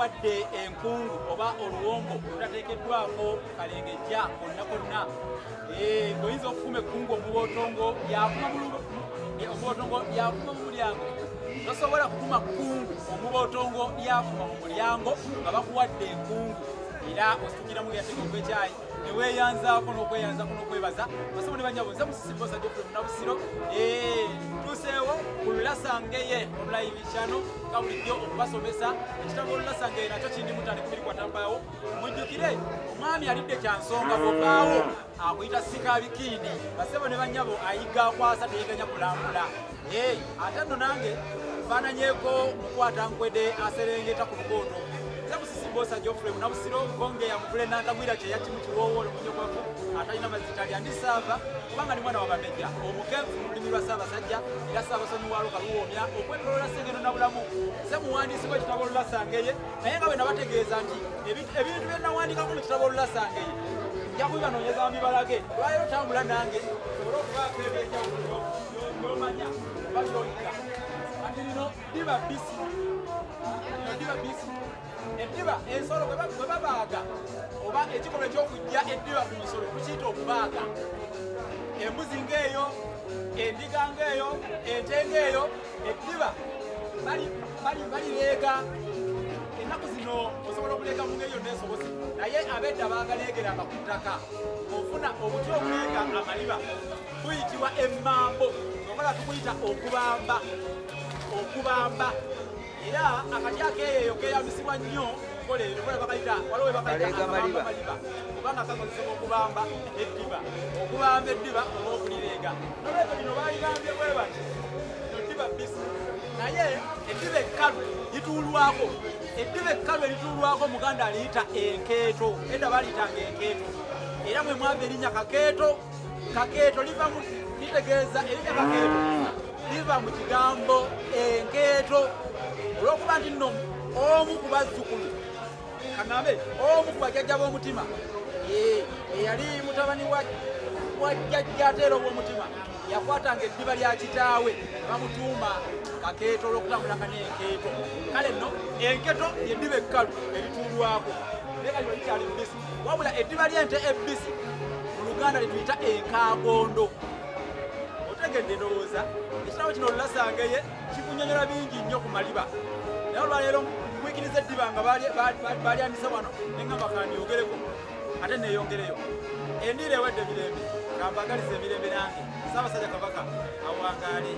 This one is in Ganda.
bakuwadde enkungu oba oluwombo olutateekeddwako kalengejja konna ng'oyinza okufuma ekkungu omubootongo yakuma mu mulyango tosobola kufuma kkungu omubootongo yakuma mu mulyango nga bakuwadde enkungu era ositukiramu yateeka ogw'ekyayi neweeyanzaako n'okweyanzako n'okwebaza basabo ne banyabo nze Musisimboosa Geoffrey Munabusiro tuseewo ku Lulasangeye Online Channel nga bulijjo okubasomesa ekitabo Lulasangeye nakyo kindi mutandika kubirikwatampawo mujjukire omwami alidde kyansonga bwovaawo akuyita Sikaabikindi basebo ne banyabo ayiga akwasa teyeganya kulambula ate nno nange nfaananyeeko mukwatankwede aserengeta ku lugooto Musisimboosa Geoffrey Munabusiro konge yamuvule n'antagwira kye yakimu kiwoowoolo munyokwavu atalina mazita lyandisaava kubanga ni mwana wa bamejja omukeefu mu lulimi lwa Ssaabasajja era Ssaabasonyi wa Luuka luwoomya okwetoloola Ssengendo na bulamu se muwandiisi w'ekitabo Lulasangeye naye nga bwe nabategeeza nti ebintu bye nawandiikako mu kitabo Lulasangeye nja kubibanoonyeza mu bibalage lwaleero tambula nange sobole okubaako ebyenjawulo by'omanya oba by'oyiga ati lino ddiba bbisi eddiba ensolo bwe babaaga oba ekikolwa eky'okujja eddiba ku nsolo tukiyita okubaaga embuzi ng'eyo endiga ng'eyo ente ng'eyo eddiba balireega ennaku zino osobola okuleega mu ng'eyo neesobozi naye abedda baagaleegeranga ku ttaka ofuna obuti obuleega amaliba buyitibwa emmambo okola tukuyita okubamba era akati akeeyo keeyambisibwa nnyo kole bakayita waliwo bakayita amaliba kubanga kakozesebwa okubamba eddiba oba okulireega nolwekyo bino baligambye bwe bati eddiba bbisi naye eddiba ekkalu lituulwako Muganda aliyita enkeeto edda baliyitanga enkeeto era mwe mwava erinnya kakeeto litegeeza erinnya kakeeto liva mu kigambo enkeeto olw'okuba nti nno omu ku bazzukulu kanambe omu ku bajjajja b'omutima eyali mutabani wa jjajja ateera obw'omutima yakwatanga eddiba lya kitaawe bamutuuma kakeeto olw'okutambulanga n'enkeeto kale nno enketo lyeddiba ekkalu erituulwako naye kali likyali bbisi wabula eddiba ly'ente ebbisi mu Luganda lituyita enkaagondo otegedde ndowooza ekitabo kino Lulasangeye kikunyonyola bingi nnyo ku maliba naye olwaleero mwikiriza eddiba nga balyandisa wano neŋŋamba kandyogereko ate neeyongereyo endiira ewedde emirembe kambagaliza emirembe nange Ssaabasajja Kabaka awangaale